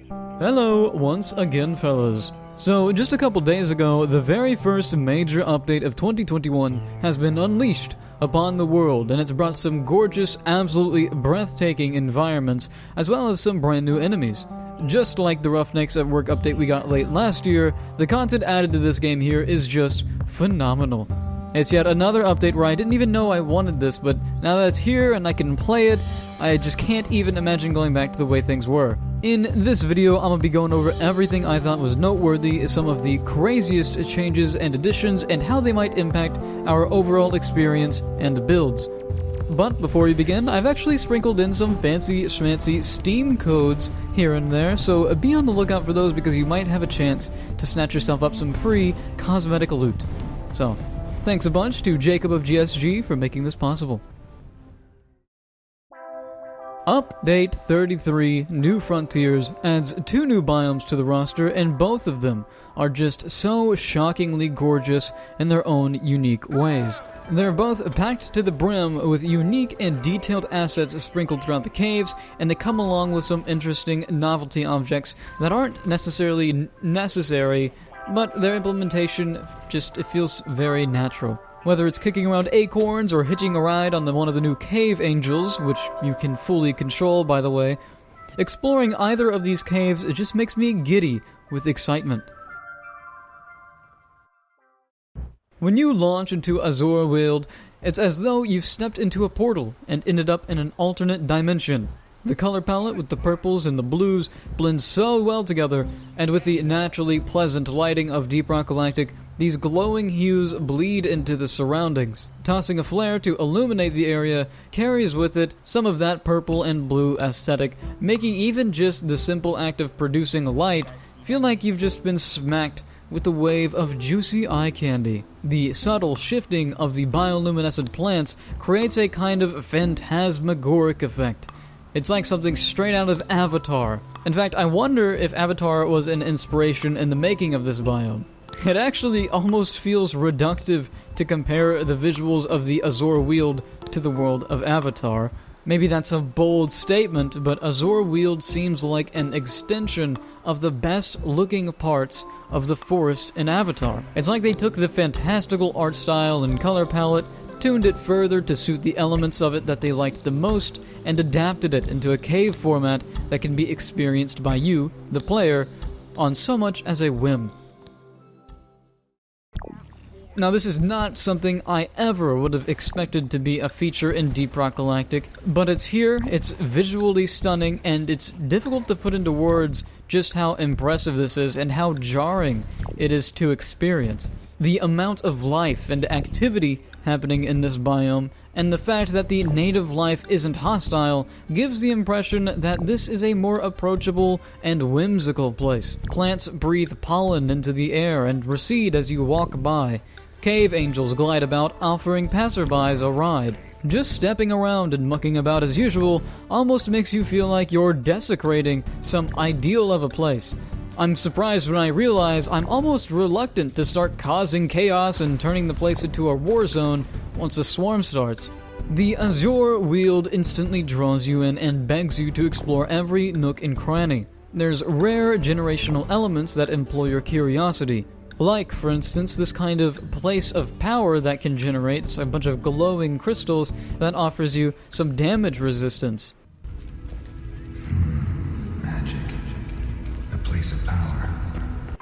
Hello, once again fellas. So, just a couple days ago, the very first major update of 2021 has been unleashed upon the world, and it's brought some gorgeous, absolutely breathtaking environments, as well as some brand new enemies. Just like the Roughnecks at Work update we got late last year, the content added to this game here is just phenomenal. It's yet another update where I didn't even know I wanted this, but now that it's here and I can play it, I just can't even imagine going back to the way things were. In this video, I'm going to be going over everything I thought was noteworthy, some of the craziest changes and additions, and how they might impact our overall experience and builds. But before we begin, I've actually sprinkled in some fancy schmancy Steam codes here and there, so be on the lookout for those because you might have a chance to snatch yourself up some free cosmetic loot. So, thanks a bunch to Jacob of GSG for making this possible. Update 33, New Frontiers, adds 2 new biomes to the roster, and both of them are just so shockingly gorgeous in their own unique ways. They're both packed to the brim with unique and detailed assets sprinkled throughout the caves, and they come along with some interesting novelty objects that aren't necessarily necessary, but their implementation it feels very natural. Whether it's kicking around acorns or hitching a ride on one of the new cave angels, which you can fully control by the way, exploring either of these caves just makes me giddy with excitement. When you launch into 𝐓𝐈𝐌𝐿, it's as though you've stepped into a portal and ended up in an alternate dimension. The color palette with the purples and the blues blends so well together, and with the naturally pleasant lighting of Deep Rock Galactic, these glowing hues bleed into the surroundings. Tossing a flare to illuminate the area carries with it some of that purple and blue aesthetic, making even just the simple act of producing light feel like you've just been smacked with a wave of juicy eye candy. The subtle shifting of the bioluminescent plants creates a kind of phantasmagoric effect. It's like something straight out of Avatar. In fact, I wonder if Avatar was an inspiration in the making of this biome. It actually almost feels reductive to compare the visuals of the 𝐓𝐈𝐿 to the world of Avatar. Maybe that's a bold statement, but 𝐓𝐈𝐿 seems like an extension of the best looking parts of the forest in Avatar. It's like they took the fantastical art style and color palette, tuned it further to suit the elements of it that they liked the most, and adapted it into a cave format that can be experienced by you, the player, on so much as a whim. Now, this is not something I ever would have expected to be a feature in Deep Rock Galactic, but it's here, it's visually stunning, and it's difficult to put into words just how impressive this is and how jarring it is to experience. The amount of life and activity happening in this biome, and the fact that the native life isn't hostile, gives the impression that this is a more approachable and whimsical place. Plants breathe pollen into the air and recede as you walk by. Cave angels glide about, offering passerbys a ride. Just stepping around and mucking about as usual almost makes you feel like you're desecrating some ideal of a place. I'm surprised when I realize I'm almost reluctant to start causing chaos and turning the place into a war zone once a swarm starts. The 𝐓𝐈𝐿 instantly draws you in and begs you to explore every nook and cranny. There's rare generational elements that employ your curiosity. Like, for instance, this kind of place of power that can generate a bunch of glowing crystals that offers you some damage resistance. Magic. A place of power.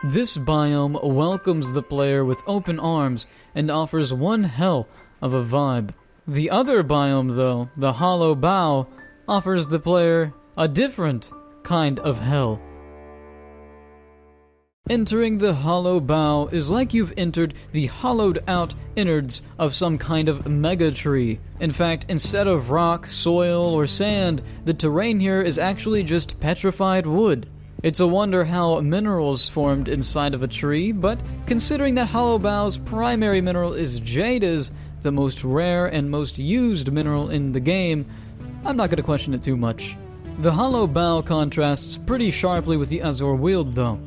This biome welcomes the player with open arms and offers one hell of a vibe. The other biome, though, the Hollow Bow, offers the player a different kind of hell. Entering the Hollow Bow is like you've entered the hollowed-out innards of some kind of mega tree. In fact, instead of rock, soil, or sand, the terrain here is actually just petrified wood. It's a wonder how minerals formed inside of a tree, but considering that Hollow Bow's primary mineral is jade, the most rare and most used mineral in the game, I'm not going to question it too much. The Hollow Bow contrasts pretty sharply with the 𝐓𝐈𝐿 though.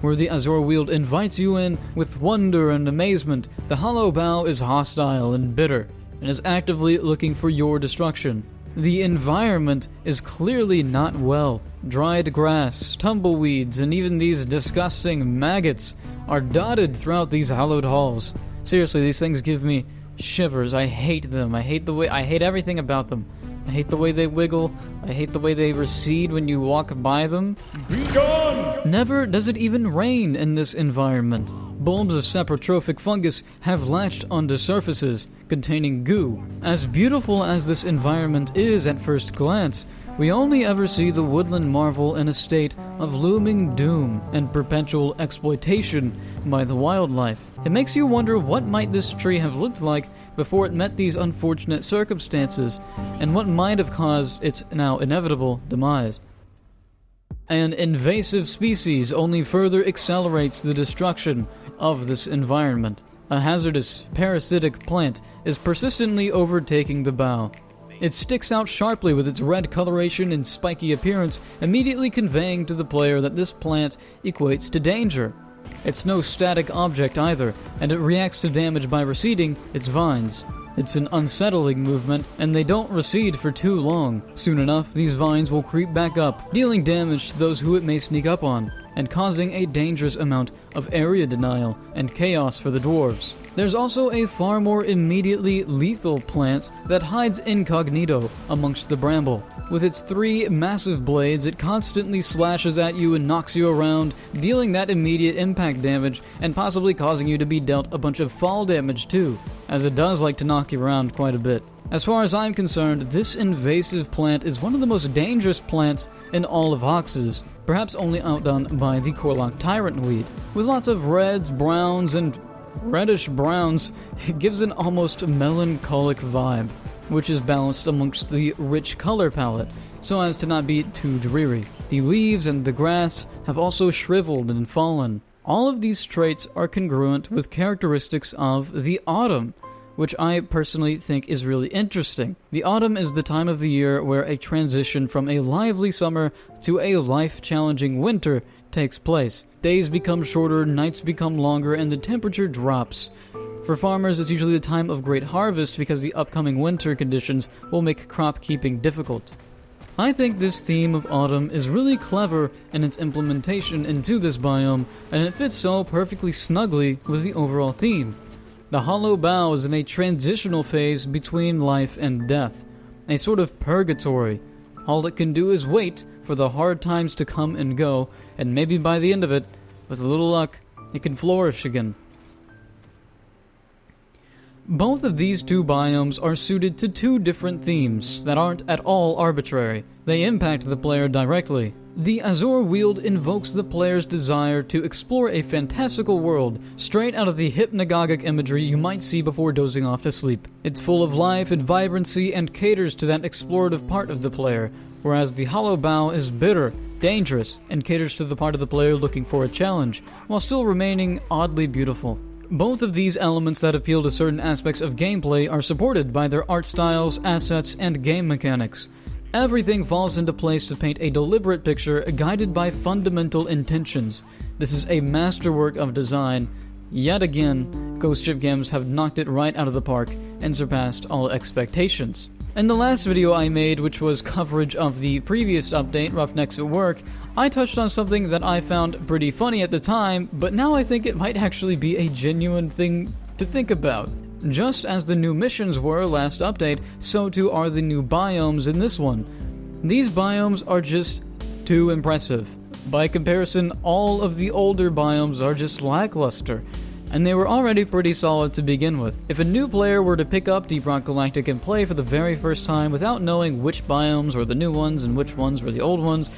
Where the 𝐓𝐈𝐿 invites you in with wonder and amazement, the Hollow Bow is hostile and bitter, and is actively looking for your destruction. The environment is clearly not well. Dried grass, tumbleweeds, and even these disgusting maggots are dotted throughout these hallowed halls. Seriously, these things give me shivers. I hate them. I hate everything about them. I hate the way they wiggle. I hate the way they recede when you walk by them. Be gone! Never does it even rain in this environment. Bulbs of saprotrophic fungus have latched onto surfaces containing goo. As beautiful as this environment is at first glance, we only ever see the woodland marvel in a state of looming doom and perpetual exploitation by the wildlife. It makes you wonder what might this tree have looked like before it met these unfortunate circumstances, and what might have caused its now inevitable demise. An invasive species only further accelerates the destruction of this environment. A hazardous, parasitic plant is persistently overtaking the bough. It sticks out sharply with its red coloration and spiky appearance, immediately conveying to the player that this plant equates to danger. It's no static object either, and it reacts to damage by receding its vines. It's an unsettling movement, and they don't recede for too long. Soon enough, these vines will creep back up, dealing damage to those who it may sneak up on, and causing a dangerous amount of area denial and chaos for the dwarves. There's also a far more immediately lethal plant that hides incognito amongst the bramble. With its 3 massive blades, it constantly slashes at you and knocks you around, dealing that immediate impact damage and possibly causing you to be dealt a bunch of fall damage too, as it does like to knock you around quite a bit. As far as I'm concerned, this invasive plant is one of the most dangerous plants in all of Hox's, perhaps only outdone by the Korlok Tyrant Weed. With lots of reds, browns, and reddish browns, it gives an almost melancholic vibe, which is balanced amongst the rich color palette, so as to not be too dreary. The leaves and the grass have also shriveled and fallen. All of these traits are congruent with characteristics of the autumn, which I personally think is really interesting. The autumn is the time of the year where a transition from a lively summer to a life-challenging winter takes place. Days become shorter, nights become longer, and the temperature drops. For farmers, it's usually the time of great harvest because the upcoming winter conditions will make crop keeping difficult. I think this theme of autumn is really clever in its implementation into this biome, and it fits so perfectly snugly with the overall theme. The hollow bough is in a transitional phase between life and death, a sort of purgatory. All it can do is wait for the hard times to come and go, and maybe by the end of it, with a little luck, it can flourish again. Both of these 2 biomes are suited to 2 different themes that aren't at all arbitrary. They impact the player directly. The Azure Weald invokes the player's desire to explore a fantastical world straight out of the hypnagogic imagery you might see before dozing off to sleep. It's full of life and vibrancy and caters to that explorative part of the player, whereas the Hollow Bough is bitter, dangerous, and caters to the part of the player looking for a challenge, while still remaining oddly beautiful. Both of these elements that appeal to certain aspects of gameplay are supported by their art styles, assets, and game mechanics. Everything falls into place to paint a deliberate picture guided by fundamental intentions. This is a masterwork of design. Yet again, Ghost Ship Games have knocked it right out of the park and surpassed all expectations. In the last video I made, which was coverage of the previous update, Roughnecks at Work, I touched on something that I found pretty funny at the time, but now I think it might actually be a genuine thing to think about. Just as the new missions were last update, so too are the new biomes in this one. These biomes are just too impressive. By comparison, all of the older biomes are just lackluster, and they were already pretty solid to begin with. If a new player were to pick up Deep Rock Galactic and play for the very first time without knowing which biomes were the new ones and which ones were the old ones,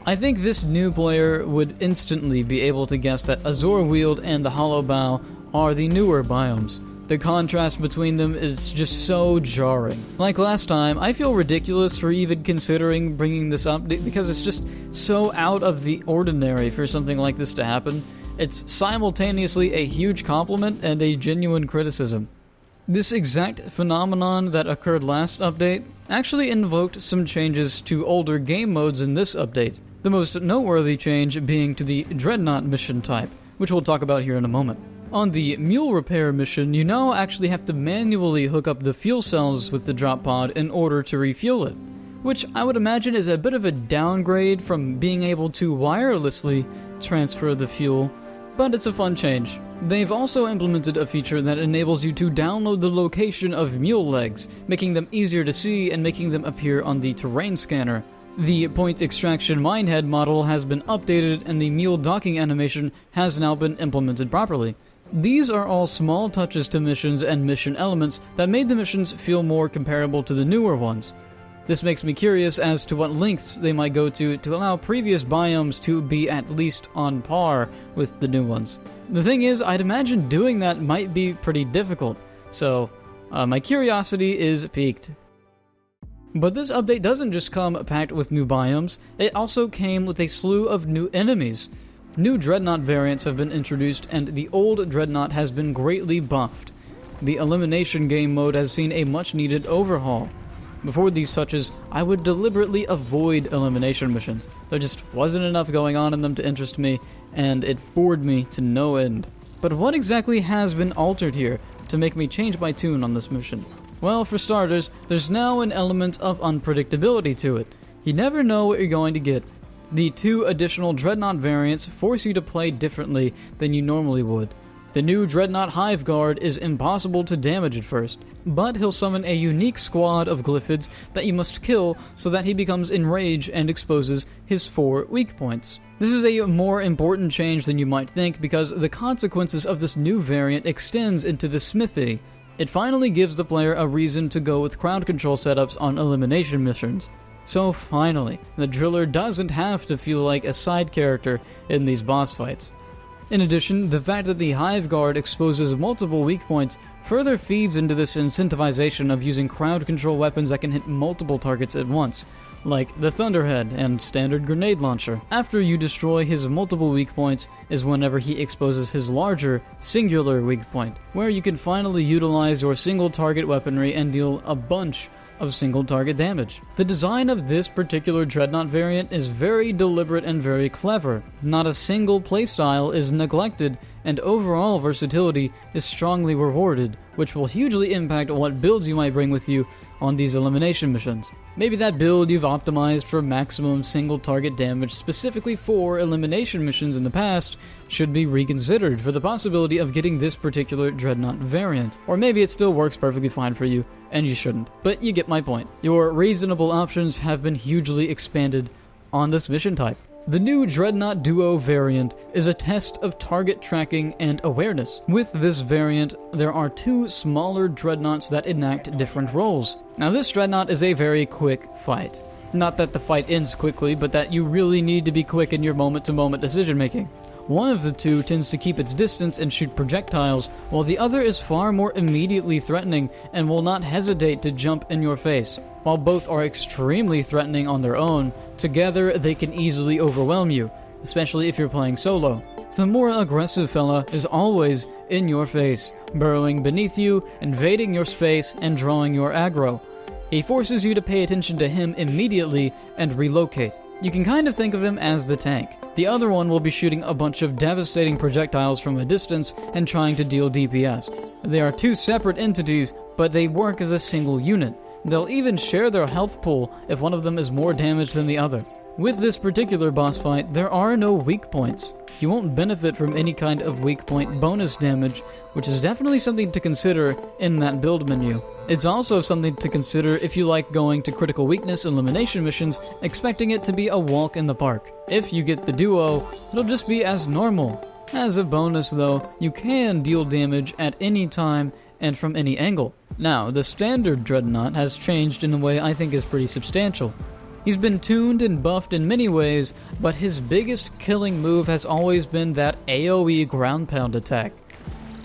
I think this new player would instantly be able to guess that Azure Weald and the Hollow Bough are the newer biomes. The contrast between them is just so jarring. Like last time, I feel ridiculous for even considering bringing this up because it's just so out of the ordinary for something like this to happen. It's simultaneously a huge compliment and a genuine criticism. This exact phenomenon that occurred last update actually invoked some changes to older game modes in this update, the most noteworthy change being to the Dreadnought mission type, which we'll talk about here in a moment. On the mule repair mission, you now actually have to manually hook up the fuel cells with the drop pod in order to refuel it, which I would imagine is a bit of a downgrade from being able to wirelessly transfer the fuel, but it's a fun change. They've also implemented a feature that enables you to download the location of mule legs, making them easier to see and making them appear on the terrain scanner. The point extraction minehead model has been updated and the mule docking animation has now been implemented properly. These are all small touches to missions and mission elements that made the missions feel more comparable to the newer ones. This makes me curious as to what lengths they might go to allow previous biomes to be at least on par with the new ones. The thing is, I'd imagine doing that might be pretty difficult, so my curiosity is piqued. But this update doesn't just come packed with new biomes, it also came with a slew of new enemies. New Dreadnought variants have been introduced, and the old Dreadnought has been greatly buffed. The elimination game mode has seen a much-needed overhaul. Before these touches, I would deliberately avoid elimination missions. There just wasn't enough going on in them to interest me, and it bored me to no end. But what exactly has been altered here to make me change my tune on this mission? Well, for starters, there's now an element of unpredictability to it. You never know what you're going to get. The 2 additional Dreadnought variants force you to play differently than you normally would. The new Dreadnought 𝐒𝐓𝐈𝐌𝐿 is impossible to damage at first, but he'll summon a unique squad of glyphids that you must kill so that he becomes enraged and exposes his 4 weak points. This is a more important change than you might think because the consequences of this new variant extends into the smithy. It finally gives the player a reason to go with crowd control setups on elimination missions. So finally, the driller doesn't have to feel like a side character in these boss fights. In addition, the fact that the 𝐒𝐈𝐿 exposes multiple weak points further feeds into this incentivization of using crowd control weapons that can hit multiple targets at once, like the Thunderhead and standard grenade launcher. After you destroy his multiple weak points is whenever he exposes his larger, singular weak point, where you can finally utilize your single target weaponry and deal a bunch of single target damage. The design of this particular Dreadnought variant is very deliberate and very clever. Not a single playstyle is neglected, and overall versatility is strongly rewarded, which will hugely impact what builds you might bring with you on these elimination missions. Maybe that build you've optimized for maximum single target damage specifically for elimination missions in the past should be reconsidered for the possibility of getting this particular Dreadnought variant. Or maybe it still works perfectly fine for you, and you shouldn't. But you get my point. Your reasonable options have been hugely expanded on this mission type. The new Dreadnought Duo variant is a test of target tracking and awareness. With this variant, there are 2 smaller Dreadnoughts that enact different roles. Now this Dreadnought is a very quick fight. Not that the fight ends quickly, but that you really need to be quick in your moment-to-moment decision making. One of the 2 tends to keep its distance and shoot projectiles, while the other is far more immediately threatening and will not hesitate to jump in your face. While both are extremely threatening on their own, together they can easily overwhelm you, especially if you're playing solo. The more aggressive fella is always in your face, burrowing beneath you, invading your space, and drawing your aggro. He forces you to pay attention to him immediately and relocate. You can kind of think of him as the tank. The other one will be shooting a bunch of devastating projectiles from a distance and trying to deal DPS. They are 2 separate entities, but they work as a single unit. They'll even share their health pool if one of them is more damaged than the other. With this particular boss fight, there are no weak points. You won't benefit from any kind of weak point bonus damage, which is definitely something to consider in that build menu. It's also something to consider if you like going to critical weakness elimination missions, expecting it to be a walk in the park. If you get the duo, it'll just be as normal. As a bonus though, you can deal damage at any time and from any angle. Now, the standard Dreadnought has changed in a way I think is pretty substantial. He's been tuned and buffed in many ways, but his biggest killing move has always been that AoE ground pound attack.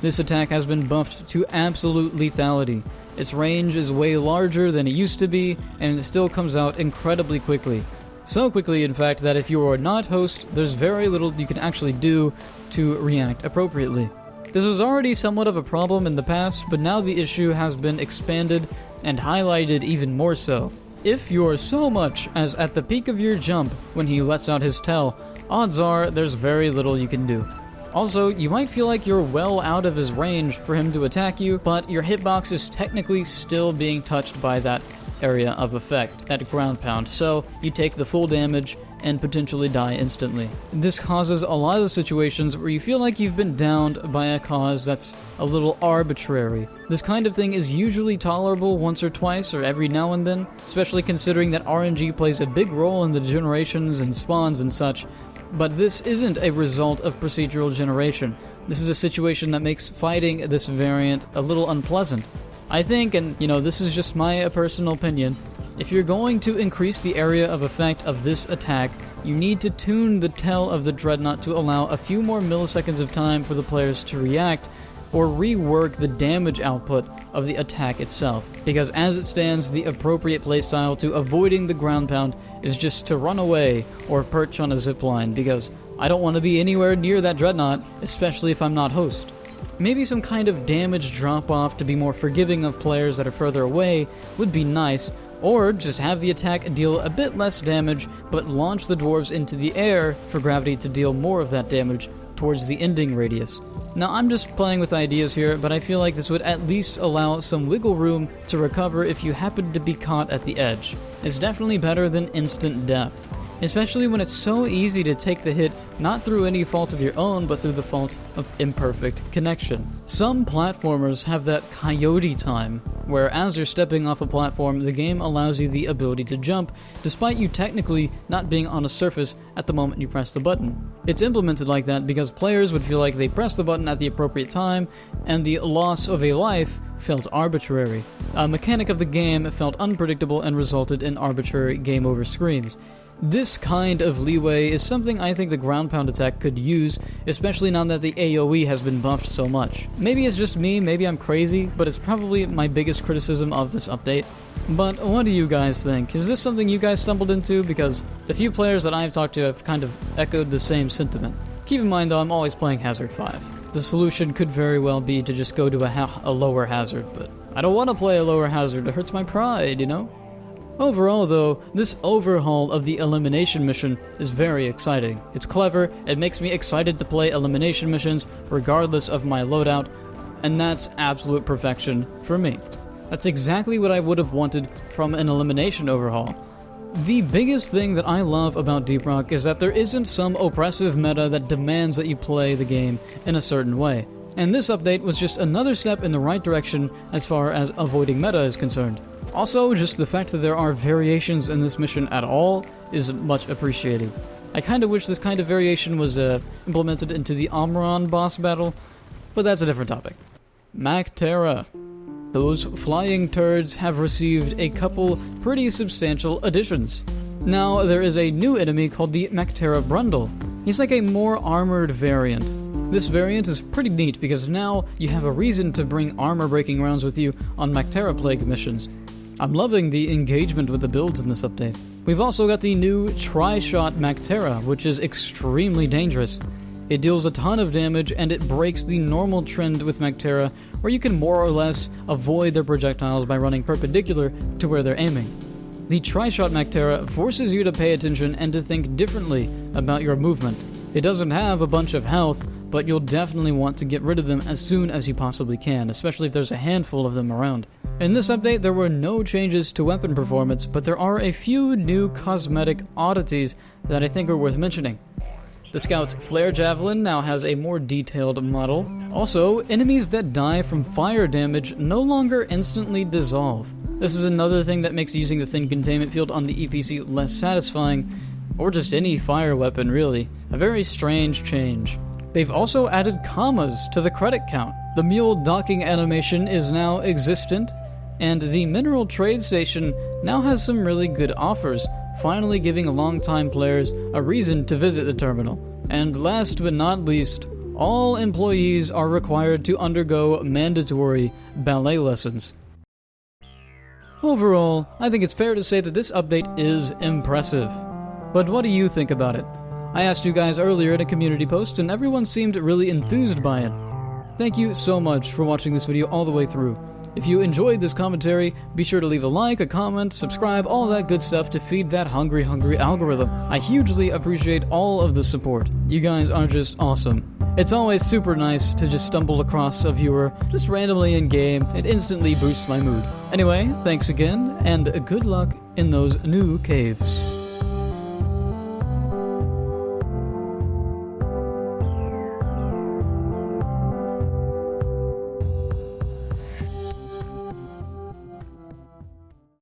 This attack has been buffed to absolute lethality. Its range is way larger than it used to be, and it still comes out incredibly quickly. So quickly, in fact, that if you are not host, there's very little you can actually do to react appropriately. This was already somewhat of a problem in the past, but now the issue has been expanded and highlighted even more so. If you're so much as at the peak of your jump when he lets out his tail, odds are there's very little you can do. Also, you might feel like you're well out of his range for him to attack you, but your hitbox is technically still being touched by that area of effect, that ground pound, so you take the full damage and potentially die instantly. This causes a lot of situations where you feel like you've been downed by a cause that's a little arbitrary. This kind of thing is usually tolerable once or twice or every now and then, especially considering that RNG plays a big role in the generations and spawns and such, but this isn't a result of procedural generation. This is a situation that makes fighting this variant a little unpleasant. I think, and this is just my personal opinion, if you're going to increase the area of effect of this attack, you need to tune the tail of the Dreadnought to allow a few more milliseconds of time for the players to react, or rework the damage output of the attack itself. Because as it stands, the appropriate playstyle to avoiding the ground pound is just to run away or perch on a zipline, because I don't want to be anywhere near that Dreadnought, especially if I'm not host. Maybe some kind of damage drop-off to be more forgiving of players that are further away would be nice, or just have the attack deal a bit less damage, but launch the dwarves into the air for gravity to deal more of that damage towards the ending radius. Now, I'm just playing with ideas here, but I feel like this would at least allow some wiggle room to recover if you happen to be caught at the edge. It's definitely better than instant death, especially when it's so easy to take the hit not through any fault of your own, but through the fault of imperfect connection. Some platformers have that coyote time, where as you're stepping off a platform, the game allows you the ability to jump, despite you technically not being on a surface at the moment you press the button. It's implemented like that because players would feel like they pressed the button at the appropriate time, and the loss of a life felt arbitrary. A mechanic of the game felt unpredictable and resulted in arbitrary game over screens. This kind of leeway is something I think the ground pound attack could use, especially now that the AoE has been buffed so much. Maybe it's just me, maybe I'm crazy, but it's probably my biggest criticism of this update. But what do you guys think? Is this something you guys stumbled into? Because the few players that I've talked to have kind of echoed the same sentiment. Keep in mind though, I'm always playing Hazard 5. The solution could very well be to just go to a lower hazard, but I don't want to play a lower hazard, it hurts my pride, Overall though, this overhaul of the elimination mission is very exciting. It's clever, it makes me excited to play elimination missions regardless of my loadout, and that's absolute perfection for me. That's exactly what I would have wanted from an elimination overhaul. The biggest thing that I love about Deep Rock is that there isn't some oppressive meta that demands that you play the game in a certain way. And this update was just another step in the right direction as far as avoiding meta is concerned. Also, just the fact that there are variations in this mission at all is much appreciated. I kinda wish this kind of variation was implemented into the Omron boss battle, but that's a different topic. Mactera. Those flying turds have received a couple pretty substantial additions. Now, there is a new enemy called the Mactera Brundle. He's like a more armored variant. This variant is pretty neat because now you have a reason to bring armor-breaking rounds with you on Mactera Plague missions. I'm loving the engagement with the builds in this update. We've also got the new Tri-Shot Mactera, which is extremely dangerous. It deals a ton of damage and it breaks the normal trend with Mactera, where you can more or less avoid their projectiles by running perpendicular to where they're aiming. The Tri-Shot Mactera forces you to pay attention and to think differently about your movement. It doesn't have a bunch of health, but you'll definitely want to get rid of them as soon as you possibly can, especially if there's a handful of them around. In this update, there were no changes to weapon performance, but there are a few new cosmetic oddities that I think are worth mentioning. The Scout's Flare Javelin now has a more detailed model. Also, enemies that die from fire damage no longer instantly dissolve. This is another thing that makes using the thin containment field on the EPC less satisfying, or just any fire weapon really. A very strange change. They've also added commas to the credit count. The mule docking animation is now existent, and the mineral trade station now has some really good offers, finally giving longtime players a reason to visit the terminal. And last but not least, all employees are required to undergo mandatory ballet lessons. Overall, I think it's fair to say that this update is impressive. But what do you think about it? I asked you guys earlier in a community post and everyone seemed really enthused by it. Thank you so much for watching this video all the way through. If you enjoyed this commentary, be sure to leave a like, a comment, subscribe, all that good stuff to feed that hungry algorithm. I hugely appreciate all of the support. You guys are just awesome. It's always super nice to just stumble across a viewer just randomly in game. It instantly boosts my mood. Anyway, thanks again, and good luck in those new caves.